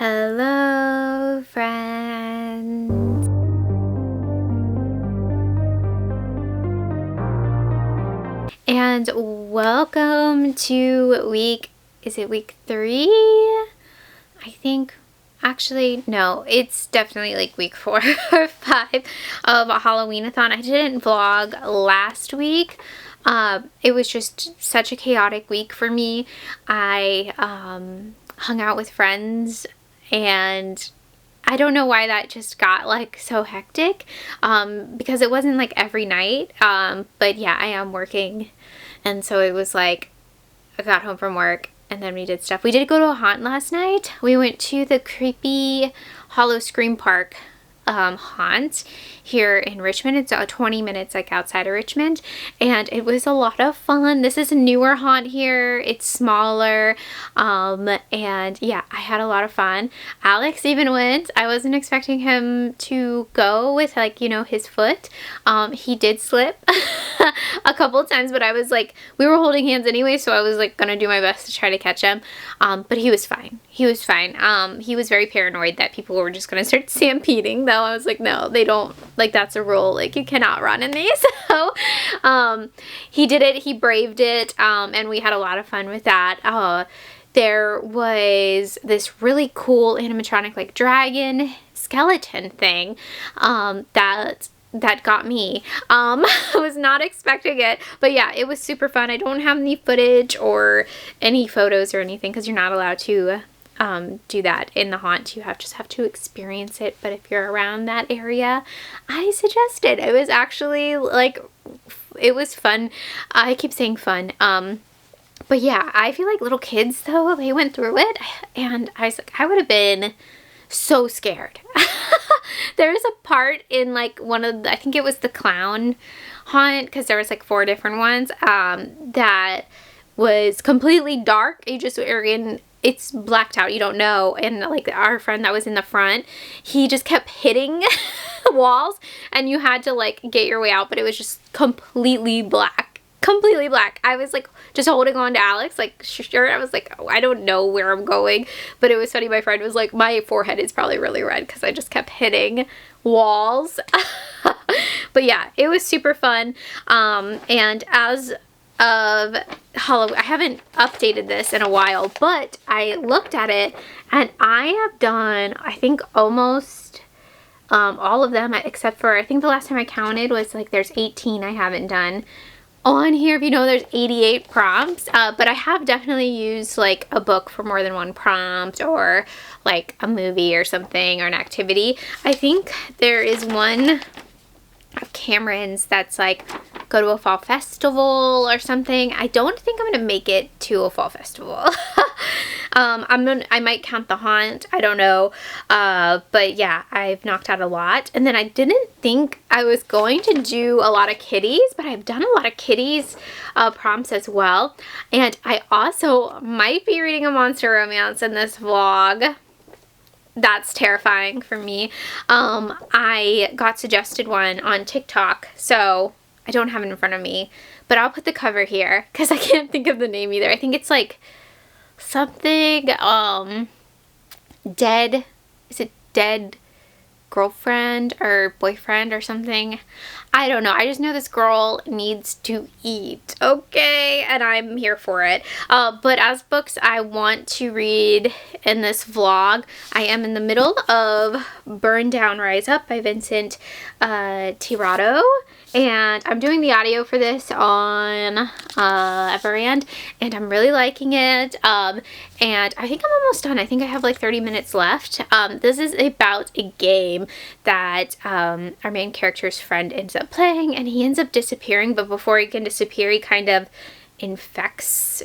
Hello, friends. And welcome to is it week 3? I think. Actually, no, it's definitely like week 4 or 5 of a Halloween-a-thon. I didn't vlog last week. It was just such a chaotic week for me. I hung out with friends, and I don't know why that just got like so hectic, because it wasn't like every night, but yeah, I am working, and so it was like I got home from work and then we did stuff. We did go to a haunt last night. We went to the creepy Hollow Scream Park haunt here in Richmond. It's 20 minutes like outside of Richmond, and it was a lot of fun. This is a newer haunt here. It's smaller, and yeah, I had a lot of fun. Alex even went. I wasn't expecting him to go with, like, you know, his foot. He did slip a couple of times, but I was like, we were holding hands anyway, so I was like gonna do my best to try to catch him, but he was fine. He was fine. He was very paranoid that people were just gonna start stampeding, though. I was like, no, they don't, like, that's a rule, like, you cannot run in these. So he did it, he braved it, and we had a lot of fun with that. There was this really cool animatronic, like, dragon skeleton thing that got me. I was not expecting it, but yeah, it was super fun. I don't have any footage or any photos or anything because you're not allowed to do that in the haunt. You just have to experience it. But if you're around that area, I suggest it. It was actually like, it was fun. I keep saying fun. But yeah, I feel like little kids, though, they went through it, and I was like, I would have been so scared. There's a part in like one of the, I think it was the clown haunt, because there was like 4 different ones, that was completely dark. It's blacked out, you don't know, and like our friend that was in the front, he just kept hitting walls, and you had to like get your way out, but it was just completely black. Completely black. I was like just holding on to Alex, like, sure. I was like, oh, I don't know where I'm going. But it was funny. My friend was like, my forehead is probably really red because I just kept hitting walls. But yeah, it was super fun. And as of Halloween, I haven't updated this in a while, but I looked at it and I have done, I think, almost all of them, except for, I think the last time I counted was like there's 18 I haven't done on here. If you know, there's 88 prompts, but I have definitely used like a book for more than one prompt, or like a movie or something, or an activity. I think there is one of Cameron's that's like, go to a fall festival or something. I don't think I'm gonna make it to a fall festival. I might count the haunt, I don't know, but yeah, I've knocked out a lot. And then I didn't think I was going to do a lot of kitties, but I've done a lot of kitties prompts as well. And I also might be reading a monster romance in this vlog. That's terrifying for me. I got suggested one on TikTok, so I don't have it in front of me, but I'll put the cover here because I can't think of the name either. I think it's like something, dead, is it dead girlfriend or boyfriend or something? I don't know. I just know this girl needs to eat, okay? And I'm here for it. But as books I want to read in this vlog, I am in the middle of Burn Down, Rise Up by Vincent Tirado. And I'm doing the audio for this on Everand, and I'm really liking it. And I think I'm almost done. I think I have like 30 minutes left. This is about a game that our main character's friend ends up playing, and he ends up disappearing, but before he can disappear, he kind of infects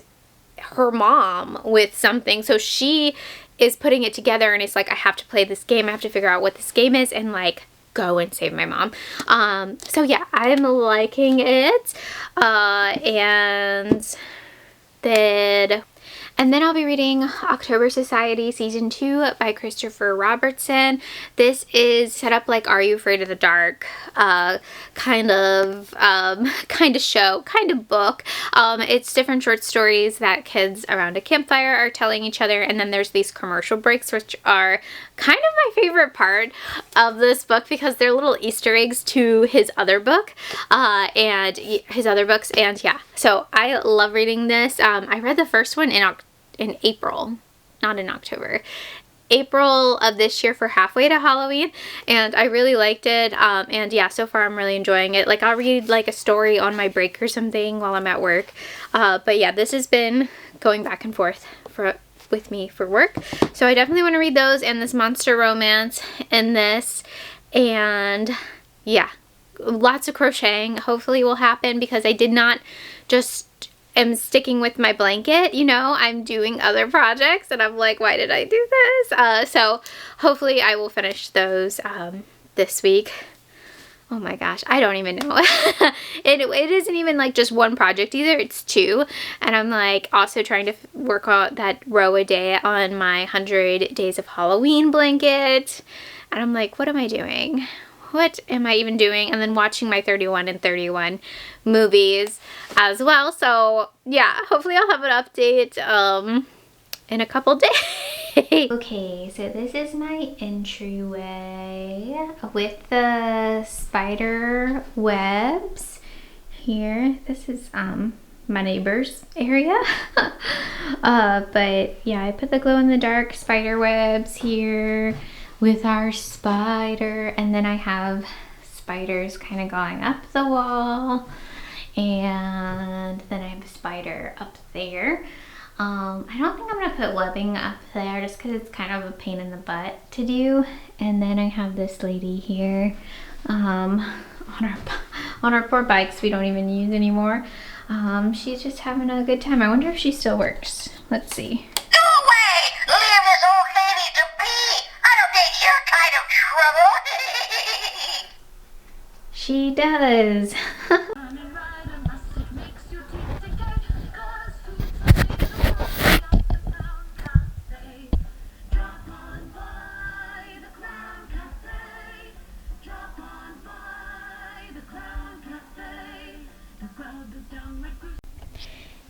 her mom with something. So she is putting it together, and it's like, I have to play this game. I have to figure out what this game is and like go and save my mom. So yeah, I'm liking it. And And then I'll be reading October Society Season 2 by Christopher Robertson. This is set up like Are You Afraid of the Dark? Kind of show, kind of book. It's different short stories that kids around a campfire are telling each other, and then there's these commercial breaks, which are kind of my favorite part of this book because they're little Easter eggs to his other book, and his other books, and yeah. So I love reading this. I read the first one in April, not in October. April of this year for halfway to Halloween, and I really liked it, and yeah, so far I'm really enjoying it. Like, I'll read like a story on my break or something while I'm at work, but yeah, this has been going back and forth with me for work, so I definitely want to read those, and this monster romance and this, and yeah, lots of crocheting hopefully will happen because I did not just am sticking with my blanket, you know, I'm doing other projects and I'm like, why did I do this? So hopefully I will finish those this week. Oh my gosh, I don't even know. It isn't even like just one project either, it's two. And I'm like also trying to work on that row a day on my 100 Days of Halloween blanket. And I'm like, what am I doing? What am I even doing? And then watching my 31 and 31 movies as well. So yeah, hopefully I'll have an update in a couple days. Okay, so this is my entryway with the spider webs here. This is my neighbor's area. But yeah, I put the glow-in-the-dark spider webs here with our spider, and then I have spiders kind of going up the wall, and then I have a spider up there. I don't think I'm gonna put webbing up there just because it's kind of a pain in the butt to do. And then I have this lady here on our poor bikes we don't even use anymore. She's just having a good time. I wonder if she still works. Let's see. Go away! Leave this old lady to be! I don't think you're kind of trouble. She does.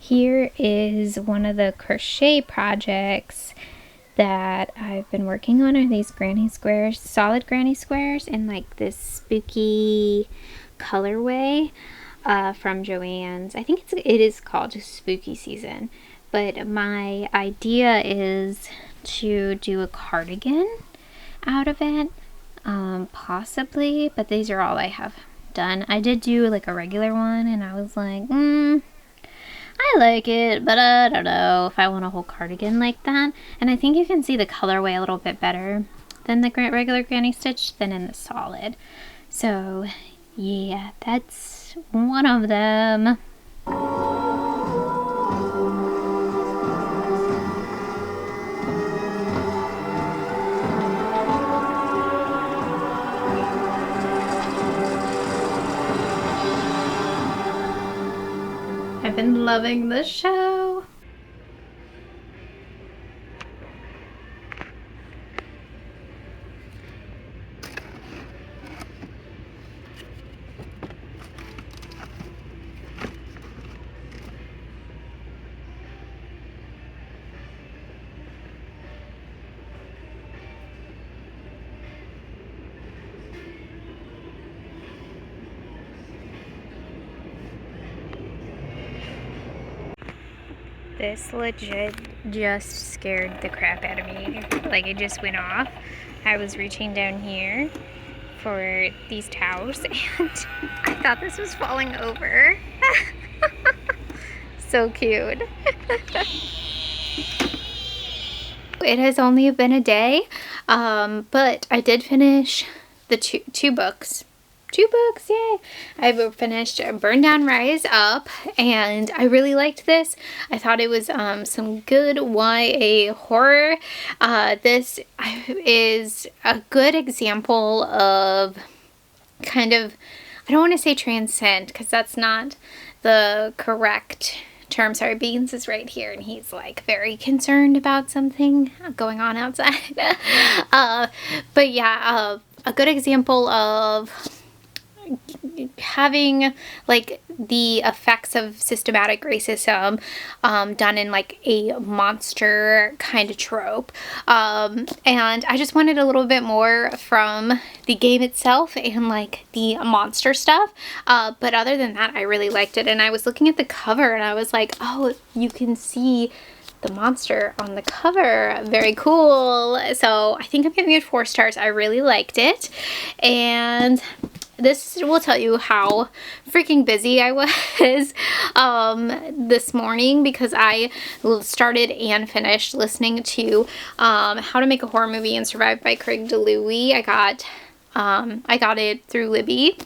Here is one of the crochet projects that I've been working on, are these granny squares, solid granny squares in like this spooky colorway from Joann's. I think it is called just Spooky Season, but my idea is to do a cardigan out of it, possibly, but these are all I have done. I did do like a regular one and I was like, I like it, but I don't know if I want a whole cardigan like that. And I think you can see the colorway a little bit better than the regular granny stitch than in the solid. So yeah, that's one of them. I've been loving this show. This legit just scared the crap out of me. Like, it just went off. I was reaching down here for these towels and I thought this was falling over. So cute. It has only been a day, but I did finish the two books. 2 books, yay! I finished Burn Down, Rise Up, and I really liked this. I thought it was some good YA horror. This is a good example of kind of, I don't want to say transcend, because that's not the correct I'm sorry, Beans is right here, and he's like very concerned about something going on outside. But yeah, a good example of having like the effects of systematic racism done in like a monster kind of trope, and I just wanted a little bit more from the game itself and like the monster stuff, but other than that I really liked it. And I was looking at the cover and I was like, oh, you can see the monster on the cover, very cool. So I think I'm giving it 4 stars. I really liked it, and this will tell you how freaking busy I was this morning, because I started and finished listening to How to Make a Horror Movie and Survive by Craig DeLuey. I got it through Libby.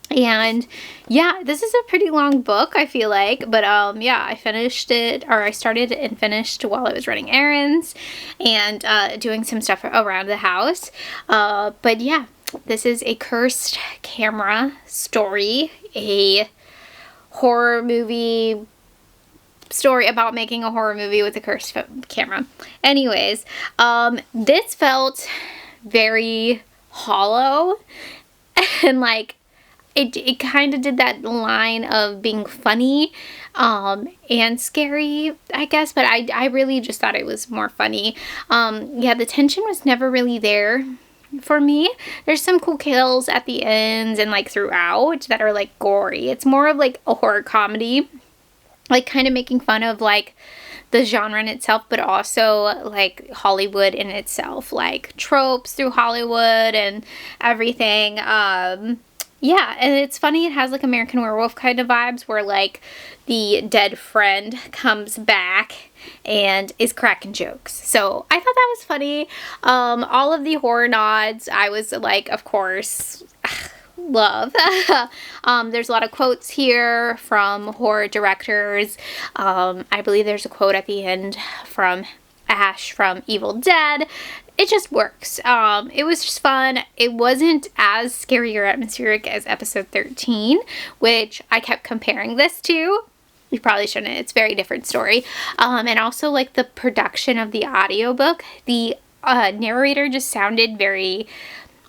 And yeah, this is a pretty long book, I feel like, but yeah, I finished it, or I started and finished while I was running errands and doing some stuff around the house. But yeah, this is a cursed camera story, a horror movie story about making a horror movie with a cursed camera. Anyways, this felt very hollow, and like it kind of did that line of being funny and scary, I guess, but I really just thought it was more funny. Yeah, the tension was never really there for me. There's some cool kills at the ends and like throughout that are like gory. It's more of like a horror comedy, like kind of making fun of like the genre in itself, but also like Hollywood in itself, like tropes through Hollywood and everything. Yeah, and it's funny, it has like American Werewolf kind of vibes, where like the dead friend comes back and is cracking jokes. So I thought that was funny. All of the horror nods, I was like, of course, love. There's a lot of quotes here from horror directors. I believe there's a quote at the end from Ash from Evil Dead. It just works. It was just fun. It wasn't as scary or atmospheric as episode 13, which I kept comparing this to. You probably shouldn't. It's a very different story. And also like the production of the audiobook, the narrator just sounded very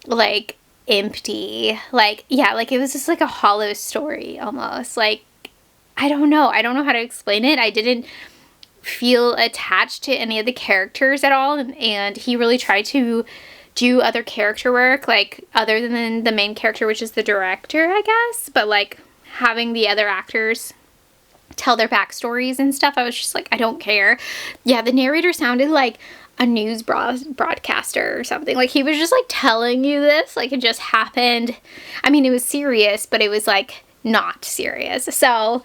like empty. Like, yeah, like it was just like a hollow story almost. Like, I don't know how to explain it. I didn't feel attached to any of the characters at all, and he really tried to do other character work, like other than the main character, which is the director, I guess, but like having the other actors tell their backstories and stuff. I was just like, I don't care. Yeah, the narrator sounded like a news broadcaster or something. Like he was just like telling you this like it just happened. I mean, it was serious, but it was like not serious. So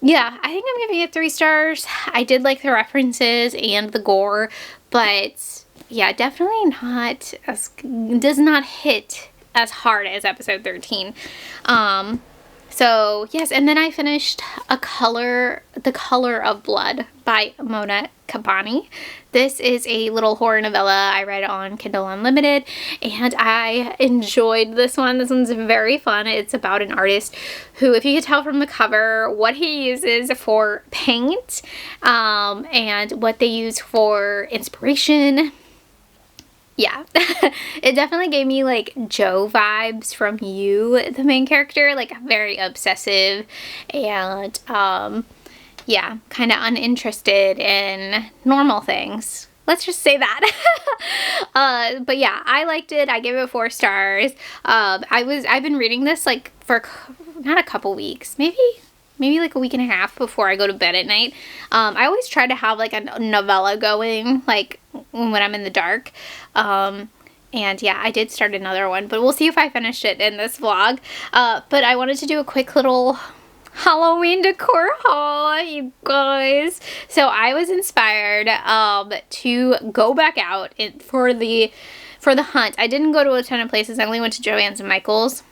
yeah, I think I'm giving it 3 stars. I did like the references and the gore, but yeah, definitely not as, does not hit as hard as episode 13. So yes, and then I finished The Color of Blood by Mona Kabani. This is a little horror novella I read on Kindle Unlimited, and I enjoyed this one. This one's very fun. It's about an artist who, if you could tell from the cover, what he uses for paint and what they use for inspiration. Yeah, it definitely gave me like Joe vibes from You, the main character, like very obsessive and yeah, kind of uninterested in normal things. Let's just say that. But yeah, I liked it. I gave it 4 stars. I've been reading this like for not a couple weeks, maybe like a week and a half before I go to bed at night. I always try to have like a novella going like when I'm in the dark. And yeah, I did start another one, but we'll see if I finish it in this vlog. But I wanted to do a quick little Halloween decor haul, you guys. So I was inspired to go back out for the hunt. I didn't go to a ton of places. I only went to Joann's and Michael's.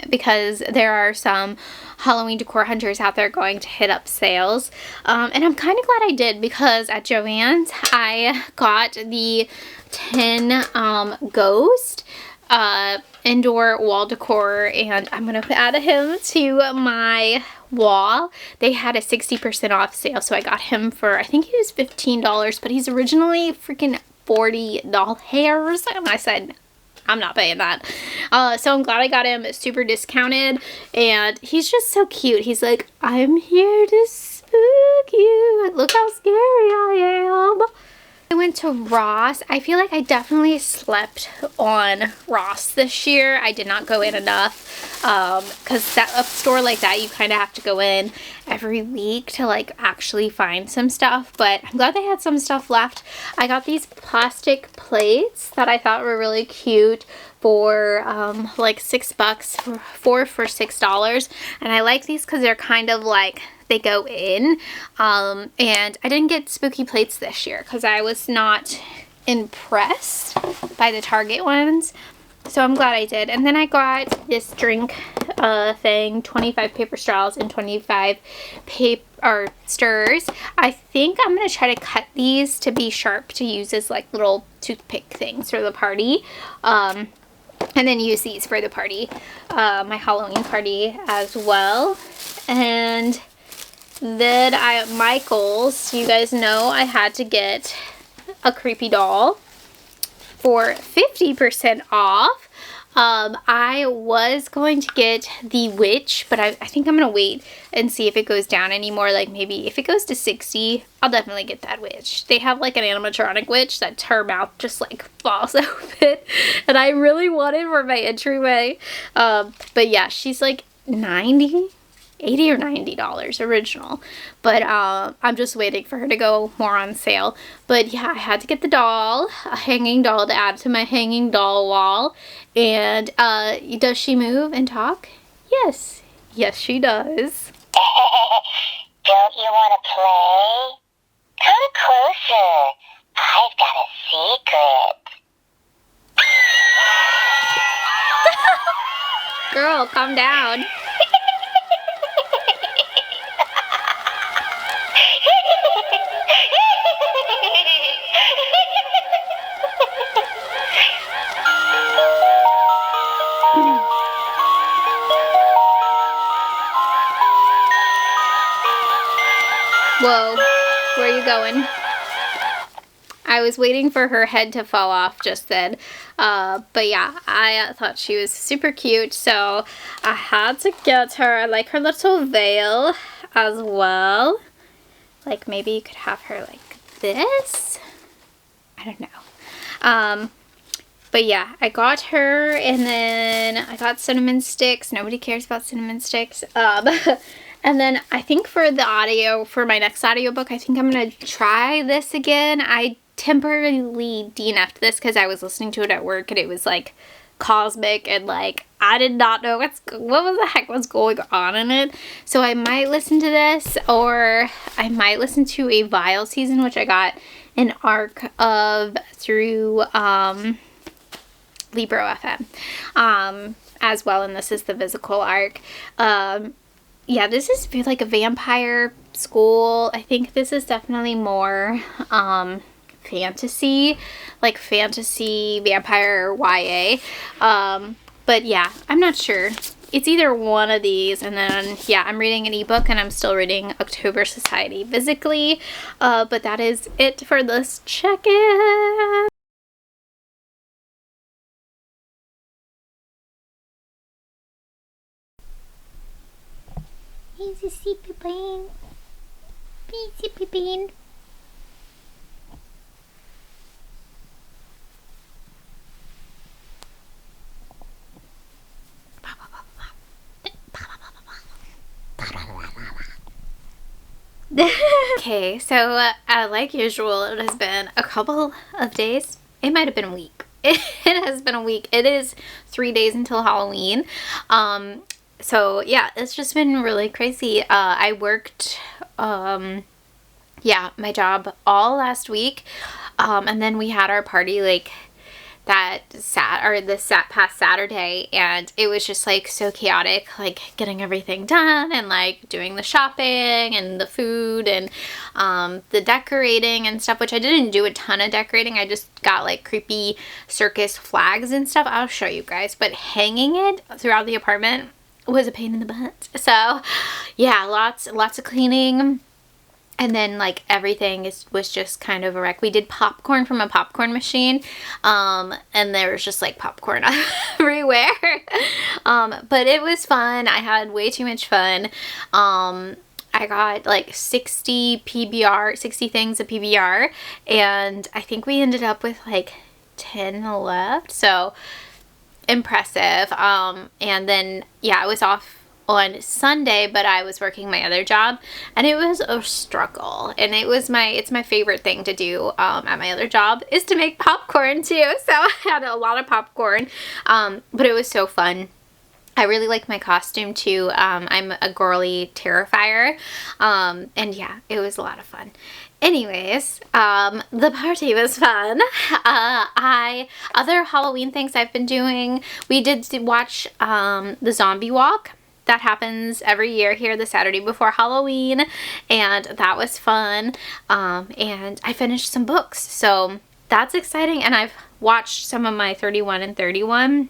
Because there are some Halloween decor hunters out there going to hit up sales. And I'm kind of glad I did, because at Joann's I got the tin ghost indoor wall decor, and I'm gonna add him to my wall. They had a 60% off sale, so I got him for, I think he was $15, but he's originally freaking $40, and I said, I'm not paying that. So I'm glad I got him super discounted, and he's just so cute. He's like, I'm here to spook you. Look how scary I am. I went to Ross. I feel like I definitely slept on Ross this year. I did not go in enough because a store like that, you kind of have to go in every week to like actually find some stuff, but I'm glad they had some stuff left. I got these plastic plates that I thought were really cute for like $6, four for $6, and I like these because they're kind of like, they go in, and I didn't get spooky plates this year because I was not impressed by the Target ones, so I'm glad I did. And then I got this drink thing, 25 paper straws and 25 paper stirrers. I think I'm gonna try to cut these to be sharp to use as like little toothpick things for the party, and then use these for the party, my Halloween party as well. And then at Michael's, you guys know I had to get a creepy doll for 50% off. I was going to get the witch, but I think I'm going to wait and see if it goes down anymore. Like maybe if it goes to 60, I'll definitely get that witch. They have like an animatronic witch that her mouth just like falls open, and I really wanted for my entryway. But yeah, she's like $80 or $90 original, but I'm just waiting for her to go more on sale. But yeah, I had to get the doll, a hanging doll to add to my hanging doll wall. And does she move and talk? Yes she does. Don't you want to play? Come closer. I've got a secret. Girl, calm down. Whoa, where are you going? I was waiting for her head to fall off just then. But yeah, I thought she was super cute, so I had to get her. I like her little veil as well. Like maybe you could have her like this. I don't know. But yeah, I got her, and then I got cinnamon sticks. Nobody cares about cinnamon sticks. And then I think for the audio, for my next audiobook, I think I'm going to try this again. I temporarily DNF'd this because I was listening to it at work, and it was like cosmic, and like I did not know what the heck was going on in it. So I might listen to this, or I might listen to a Vile season, which I got an arc of through Libro FM as well, and this is the physical arc. Yeah, this is like a vampire school. I think this is definitely more fantasy, like fantasy vampire YA. But yeah, I'm not sure. It's either one of these, and then yeah, I'm reading an ebook, and I'm still reading October Society physically. But that is it for this check-in. He's a sleepy bean. Sleepy bean. Okay, so like usual, it has been a couple of days. It might have been a week. It has been a week. It is 3 days until Halloween. So yeah, it's just been really crazy. I worked, yeah, my job all last week. And then we had our party like past Saturday, and it was just like so chaotic, like getting everything done and like doing the shopping and the food and the decorating and stuff, which I didn't do a ton of decorating. I just got like creepy circus flags and stuff. I'll show you guys, but hanging it throughout the apartment was a pain in the butt. So yeah, lots of cleaning. And then like everything was just kind of a wreck. We did popcorn from a popcorn machine, and there was just like popcorn everywhere. But it was fun. I had way too much fun. I got like 60 things of PBR, and I think we ended up with like 10 left. So impressive. And then yeah, I was off on Sunday, but I was working my other job, and it was a struggle. And it's my favorite thing to do at my other job is to make popcorn too. So I had a lot of popcorn, but it was so fun. I really like my costume too. I'm a girly terrifier, and yeah, it was a lot of fun. Anyways, the party was fun. Other Halloween things I've been doing, we did watch the zombie walk. That happens every year here the Saturday before Halloween, and that was fun. And I finished some books, so that's exciting. And I've watched some of my 31 and 31.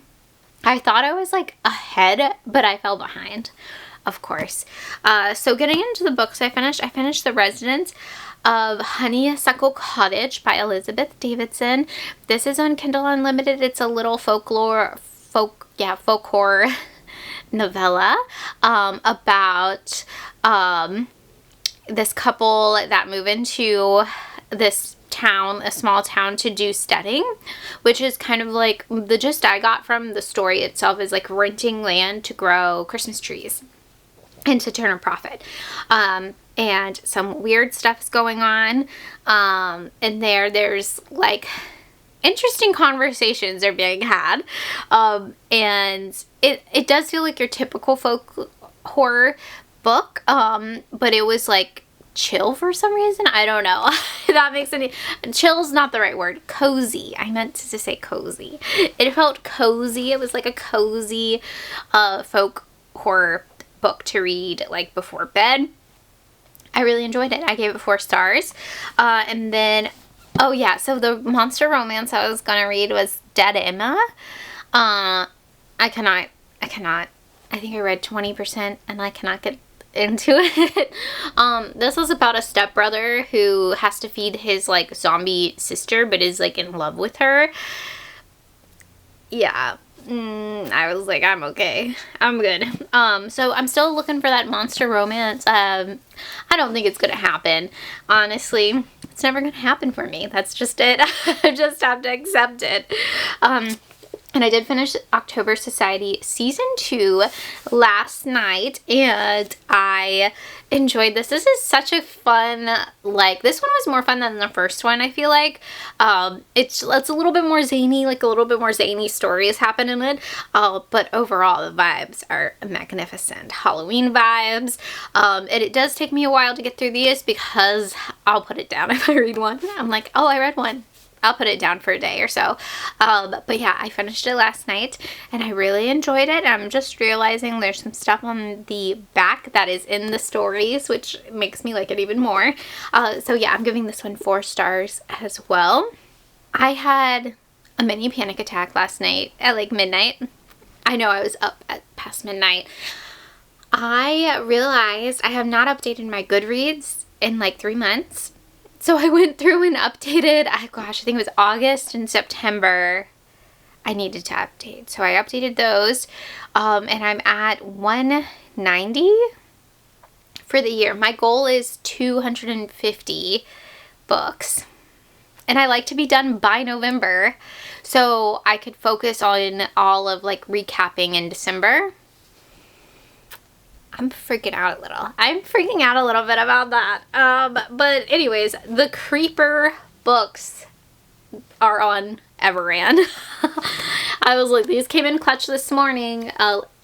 I thought I was like ahead, but I fell behind, of course. So getting into the books I finished The Residence of Honeysuckle Cottage by Elizabeth Davidson. This is on Kindle Unlimited. It's a little folk horror novella about this couple that move into this town, a small town, to do studying, which is kind of like the gist I got from the story itself is like renting land to grow Christmas trees and to turn a profit. And some weird stuff's going on, and there's like interesting conversations are being had, and it does feel like your typical folk horror book, but it was like chill for some reason. I don't know if that makes any... Chill's not the right word. Cozy. I meant to say cozy. It felt cozy. It was like a cozy folk horror book to read like before bed. I really enjoyed it. I gave it 4 stars. And then, oh yeah, so the monster romance I was gonna read was Dead Emma. I cannot. I think I read 20% and I cannot get into it. This was about a stepbrother who has to feed his like zombie sister but is like in love with her. Yeah. I was like, I'm okay. I'm good. So I'm still looking for that monster romance. I don't think it's gonna happen. Honestly, it's never gonna happen for me. That's just it. I just have to accept it. And I did finish October Society Season 2 last night, and I enjoyed this. This is such a fun, like, this one was more fun than the first one, I feel like. It's a little bit more zany, like a little bit more zany stories happen in it, but overall the vibes are magnificent. Halloween vibes. And it does take me a while to get through these because I'll put it down if I read one. I'm like, oh, I read one. I'll put it down for a day or so. But yeah, I finished it last night and I really enjoyed it. I'm just realizing there's some stuff on the back that is in the stories, which makes me like it even more. So yeah, I'm giving this one 4 stars as well. I had a mini panic attack last night at like midnight. I know I was up at past midnight. I realized I have not updated my Goodreads in like 3 months. So I went through and updated, gosh, I think it was August and September I needed to update. So I updated those, and I'm at 190 for the year. My goal is 250 books. And I like to be done by November so I could focus on all of like recapping in December. I'm freaking out a little. I'm freaking out a little bit about that. But anyways, the Creeper books are on Everand. I was like, these came in clutch this morning,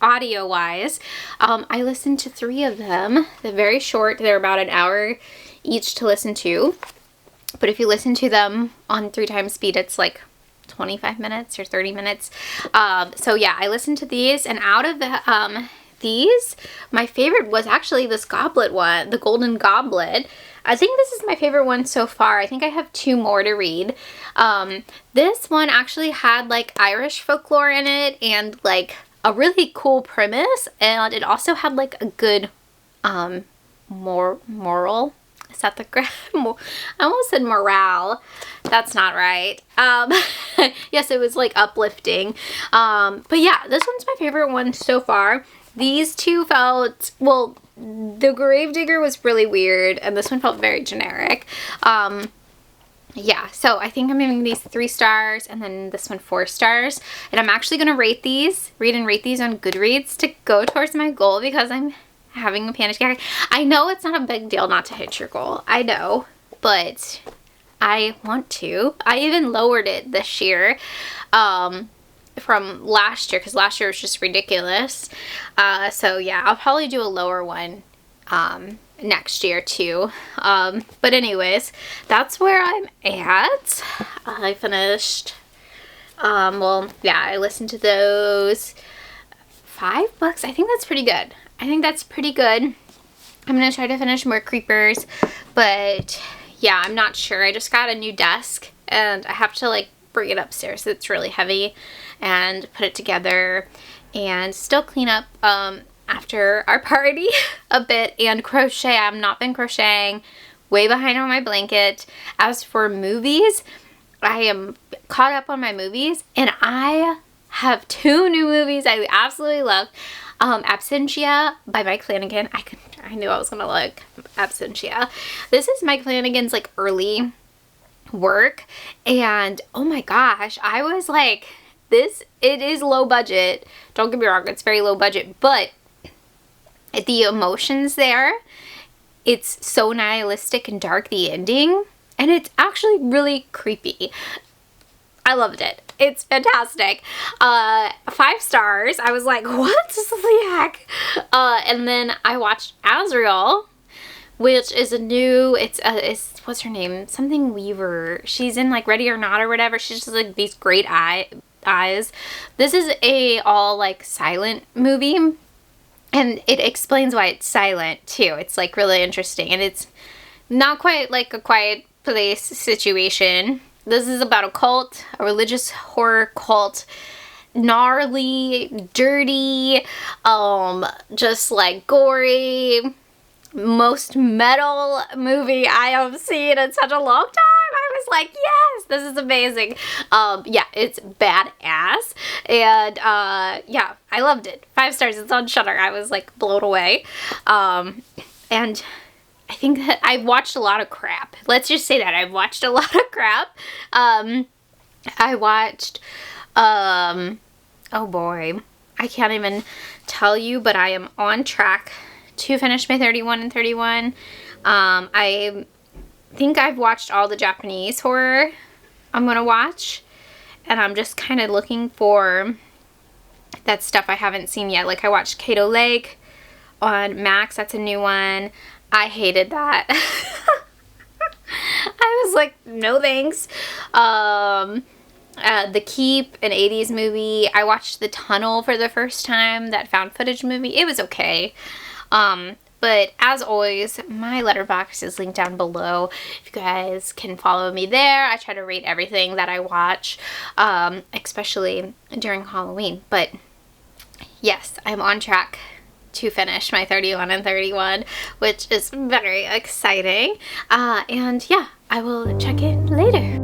audio wise. I listened to 3 of them. They're very short. They're about an hour each to listen to. But if you listen to them on 3 times speed, it's like 25 minutes or 30 minutes. So yeah, I listened to these, and out of the, these, my favorite was actually this goblet one, the Golden Goblet. I think this is my favorite one so far. I think I have 2 more to read. This one actually had like Irish folklore in it and like a really cool premise, and it also had like a good moral. Is that the I almost said morale. That's not right. Yes, it was like uplifting. But yeah, this one's my favorite one so far. These two felt, well, the Gravedigger was really weird, and this one felt very generic. Yeah, so I think I'm giving these 3 stars, and then this one 4 stars. And I'm actually going to read and rate these on Goodreads to go towards my goal, because I'm having a panic attack. I know it's not a big deal not to hit your goal. I know, but I want to. I even lowered it this year from last year, because last year was just ridiculous. So yeah, I'll probably do a lower one next year too. But anyways, that's where I'm at. I finished, well, yeah, I listened to those 5 books. I think that's pretty good. I think that's pretty good. I'm gonna try to finish more Creepers, but yeah, I'm not sure. I just got a new desk, and I have to like bring it upstairs. It's really heavy, and put it together, and still clean up after our party a bit, and crochet. I've not been crocheting, way behind on my blanket. As for movies, I am caught up on my movies, and I have 2 new movies I absolutely love. Absentia by Mike Flanagan. I knew I was gonna like Absentia. This is Mike Flanagan's like early work, and oh my gosh, I was like, it is low budget. Don't get me wrong, it's very low budget, but the emotions there, it's so nihilistic and dark, the ending, and it's actually really creepy. I loved it. It's fantastic. 5 stars. I was like, what the heck? And then I watched Azrael, which is a new, it's what's her name? Something Weaver. She's in like Ready or Not or whatever. She's just like these great eyes. This is a all like silent movie, and it explains why it's silent too. It's like really interesting, and it's not quite like A Quiet Place situation. This is about a cult, a religious horror cult, gnarly, dirty, just like gory, most metal movie I have seen in such a long time. I was like, yes, this is amazing. Yeah, it's badass, and yeah, I loved it. 5 stars. It's on Shudder. I was like blown away, and I think that I've watched a lot of crap. Let's just say that I've watched a lot of crap. I watched, oh boy, I can't even tell you, but I am on track to finish my 31 and 31. I think I've watched all the Japanese horror I'm gonna watch, and I'm just kind of looking for that stuff I haven't seen yet. Like I watched Kato Lake on Max. That's a new one. I hated that. I was like, no thanks. The Keep, an 80s movie. I watched The Tunnel for the first time, that found footage movie. It was okay. But as always, my letterbox is linked down below. If you guys can follow me there, I try to rate everything that I watch, especially during Halloween. But yes, I'm on track to finish my 31 and 31, which is very exciting. And yeah, I will check in later.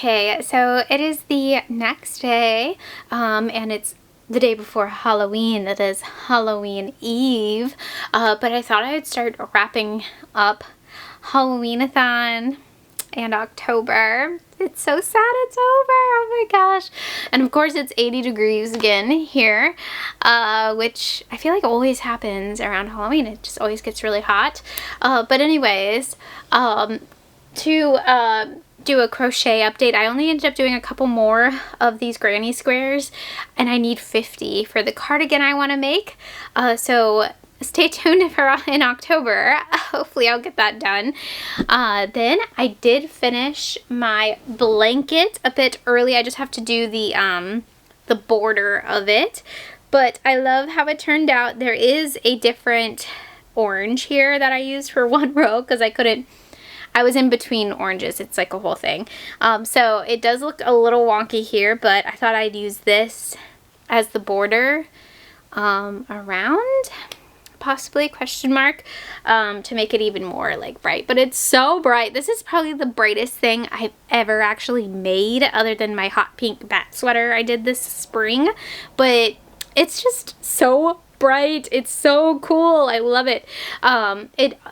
Okay, so it is the next day, and it's the day before Halloween. It is Halloween Eve, but I thought I'd start wrapping up Halloween-a-thon and October. It's so sad it's over. Oh my gosh. And of course it's 80 degrees again here, which I feel like always happens around Halloween. It just always gets really hot. But anyways, to do a crochet update, I only ended up doing a couple more of these granny squares, and I need 50 for the cardigan I want to make. So stay tuned for in October. Hopefully I'll get that done. Then I did finish my blanket a bit early. I just have to do the border of it, but I love how it turned out. There is a different orange here that I used for one row because I was in between oranges. It's like a whole thing. So it does look a little wonky here, but I thought I'd use this as the border around, possibly, question mark, to make it even more like bright. But it's so bright. This is probably the brightest thing I've ever actually made, other than my hot pink bat sweater I did this spring. But it's just so bright. It's so cool. I love it.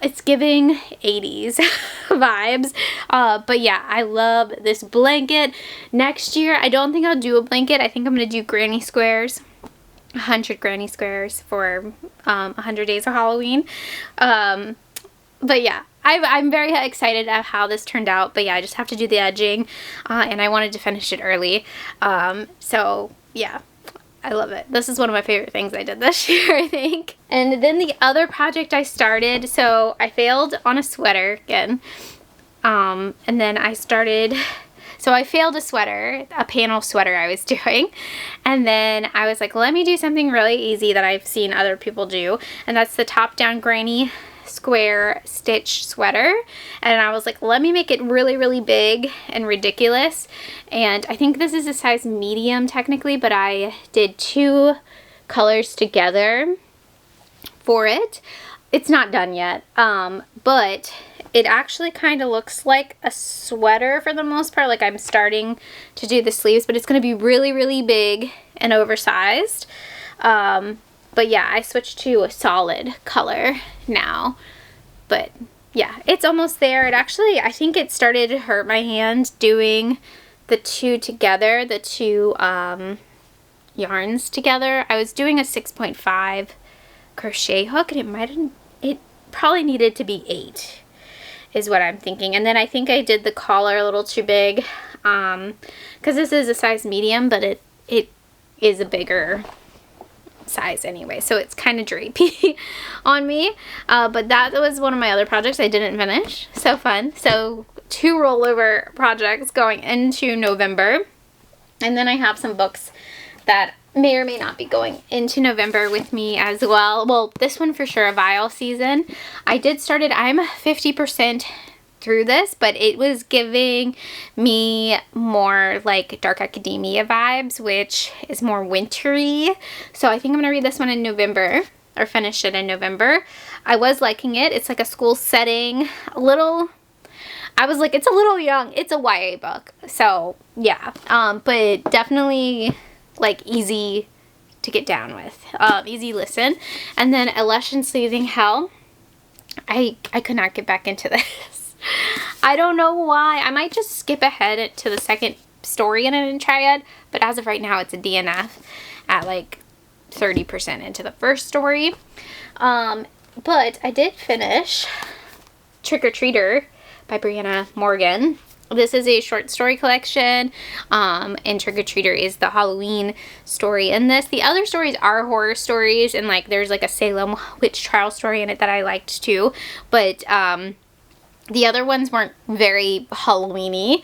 It's giving 80s vibes. But yeah, I love this blanket. Next year, I don't think I'll do a blanket. I think I'm going to do granny squares. 100 granny squares for 100 days of Halloween. But yeah, I'm very excited at how this turned out. But yeah, I just have to do the edging, and I wanted to finish it early. So yeah, I love it. This is one of my favorite things I did this year, I think. And then the other project I started, so I failed on a sweater again. And then I started, so I failed a sweater, a panel sweater I was doing. And then I was like, let me do something really easy that I've seen other people do. And that's the top-down granny square stitch sweater. And I was like, let me make it really, really big and ridiculous. And I think this is a size medium technically, but I did 2 colors together for it. It's not done yet, but it actually kind of looks like a sweater for the most part. Like I'm starting to do the sleeves, but it's going to be really, really big and oversized. But yeah, I switched to a solid color now. But yeah, it's almost there. It actually, I think it started to hurt my hand doing the 2 together, the 2 yarns together. I was doing a 6.5 crochet hook, and it probably needed to be 8 is what I'm thinking. And then I think I did the collar a little too big, because this is a size medium, but it is a bigger size anyway, so it's kind of drapey on me. But that was one of my other projects I didn't finish. So fun. So 2 rollover projects going into November, and then I have some books that may or may not be going into November with me as well. Well, this one for sure, A Vial Season. I did start it. I'm 50% through this, but it was giving me more like dark academia vibes, which is more wintry. So I think I'm gonna read this one in November, or finish it in November. I was liking it. It's like a school setting, I was like, it's a little young. It's a YA book, so yeah, but definitely like easy to get down with, easy listen. And then A Lush and Soothing Hell. I could not get back into this. I don't know why. I might just skip ahead to the second story in it and try it, but as of right now it's a DNF at like 30% into the first story. But I did finish Trick or Treater by Brianna Morgan. This is a short story collection, and Trick or Treater is the Halloween story in this. The other stories are horror stories, and like there's like a Salem witch trial story in it that I liked too, but the other ones weren't very Halloween-y,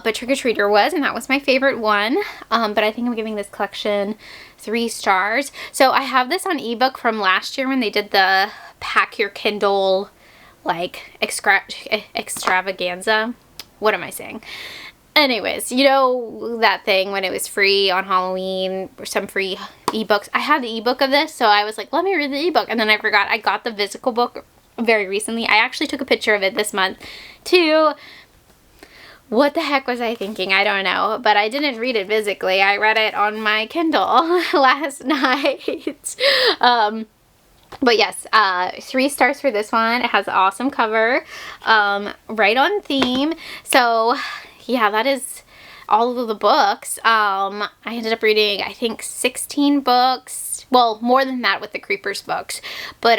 but Trick or Treater was, and that was my favorite one. But I think I'm giving this collection 3 stars. So I have this on ebook from last year when they did the Pack Your Kindle like extravaganza. What am I saying? Anyways, you know that thing when it was free on Halloween, or some free ebooks. I had the ebook of this, so I was like, let me read the ebook, and then I forgot I got the physical book very recently. I actually took a picture of it this month to what the heck was I thinking? I don't know, but I didn't read it physically. I read it on my Kindle last night. But yes, 3 stars for this one. It has an awesome cover, right on theme. So yeah, that is all of the books. I ended up reading, I think, 16 books. Well, more than that with the Creepers books. But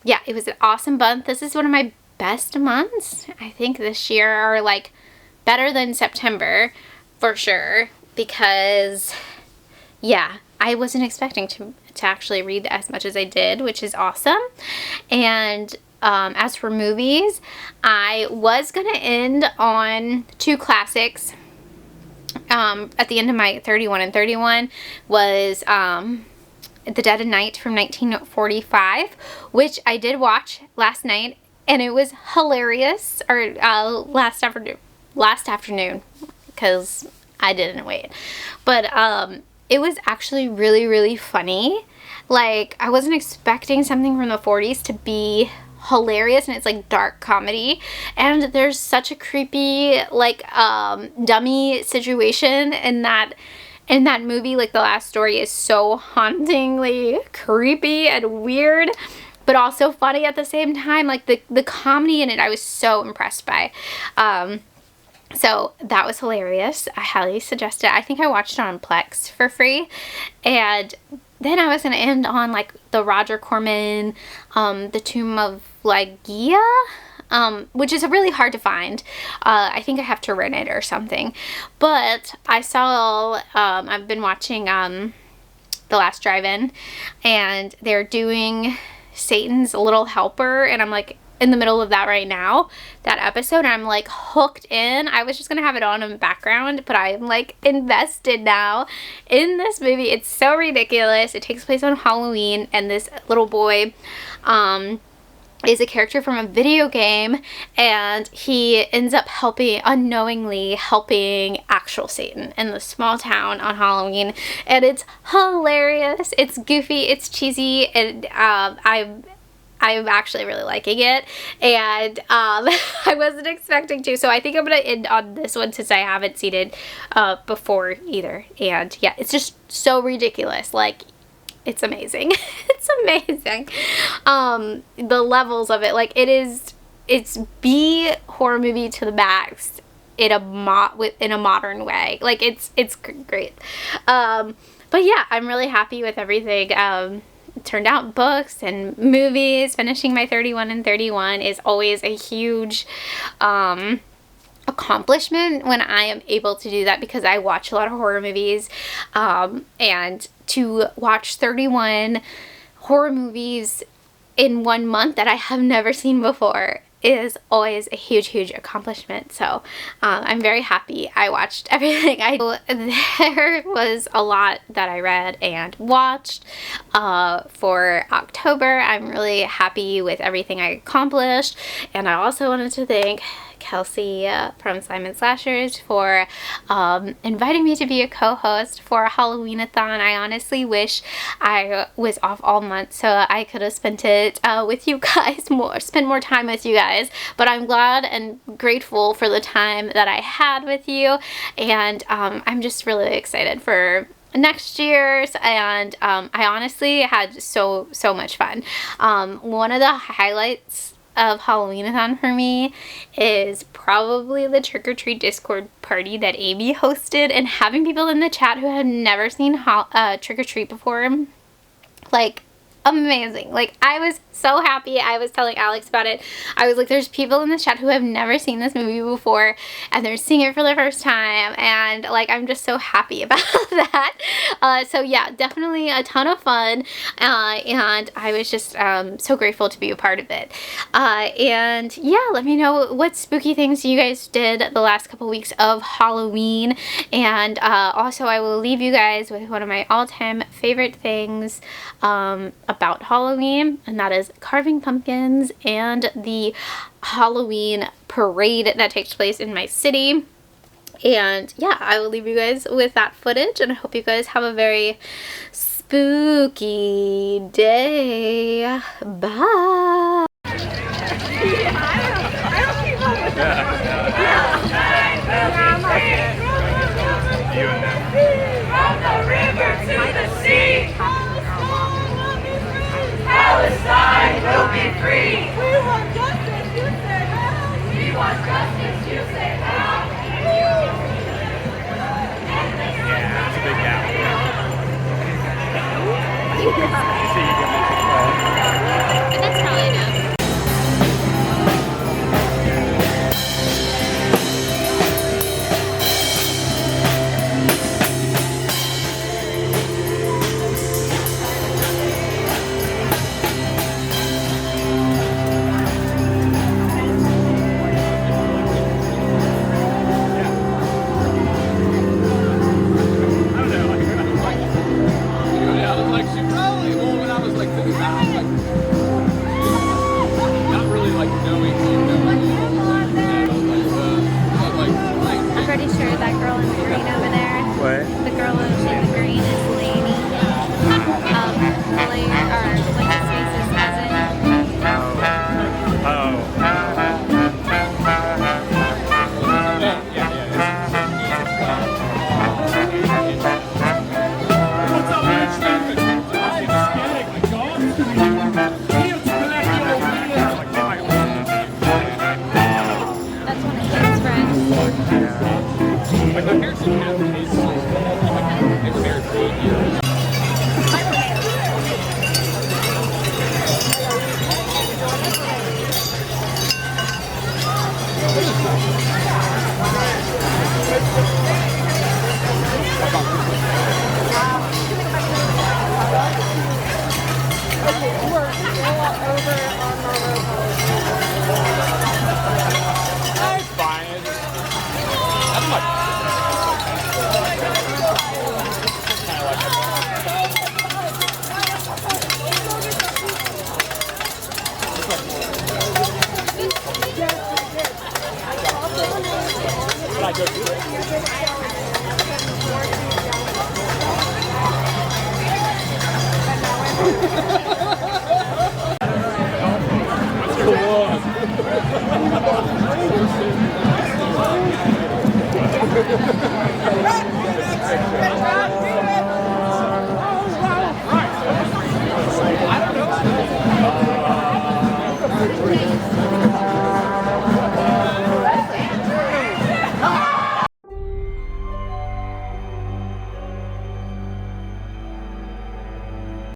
yeah, it was an awesome month. This is one of my best months, I think, this year, or like better than September for sure, because yeah, I wasn't expecting to actually read as much as I did, which is awesome. And as for movies, I was gonna end on 2 classics. At the end of my 31 and 31 was The Dead of Night from 1945, which I did watch last night, and it was hilarious. Or last afternoon, because I didn't wait. But it was actually really, really funny. Like, I wasn't expecting something from the 40s to be hilarious, and it's like dark comedy, and there's such a creepy, like, dummy situation in that movie. Like, the last story is so hauntingly creepy and weird, but also funny at the same time. Like, the comedy in it, I was so impressed by. So that was hilarious. I highly suggest it. I think I watched it on Plex for free. And then I was going to end on like the Roger Corman, The Tomb of Ligeia, which is really hard to find. I think I have to rent it or something. But I saw, I've been watching The Last Drive-In, and they're doing Satan's Little Helper, and I'm like in the middle of that right now, that episode, and I'm like hooked in. I was just gonna have it on in the background, but I'm like invested now in this movie. It's so ridiculous. It takes place on Halloween, and this little boy is a character from a video game, and he ends up unknowingly helping actual Satan in the small town on Halloween, and it's hilarious. It's goofy, it's cheesy, and I'm actually really liking it, and I wasn't expecting to, so I think I'm going to end on this one since I haven't seen it before either. And yeah, it's just so ridiculous. Like, it's amazing. It's amazing. The levels of it, like, it's B horror movie to the max in a modern way. Like, it's great. But yeah, I'm really happy with everything. Turned out. Books and movies. Finishing my 31 and 31 is always a huge accomplishment when I am able to do that, because I watch a lot of horror movies, and to watch 31 horror movies in 1 month that I have never seen before is always a huge accomplishment. So I'm very happy I watched everything. There was a lot that I read and watched for October. I'm really happy with everything I accomplished, and I also wanted to thank Kelsey from Simon Slashers for inviting me to be a co-host for Halloween-a-thon. I honestly wish I was off all month so I could have spent it with you guys spend more time with you guys, but I'm glad and grateful for the time that I had with you, and I'm just really excited for next year's, and I honestly had so much fun. One of the highlights of Halloween-a-thon for me is probably the trick-or-treat Discord party that Amy hosted, and having people in the chat who had never seen trick-or-treat before. Like, amazing. Like, I was so happy. I was telling Alex about it. I was like, there's people in the chat who have never seen this movie before, and they're seeing it for the first time, and like, I'm just so happy about that. So yeah, definitely a ton of fun, and I was just so grateful to be a part of it. And yeah, let me know what spooky things you guys did the last couple weeks of Halloween, and also I will leave you guys with one of my all-time favorite things about Halloween, and that is carving pumpkins and the Halloween parade that takes place in my city. And yeah, I will leave you guys with that footage, and I hope you guys have a very spooky day. Bye. From the river to the sea, Palestine will be free. We want justice, you say how. We want justice, you say how. It's a big gap. That's probably enough. I'm pretty sure that girl in the green over there. What? The girl in the green is Lainey. What's his face's cousin. That's one of his friends.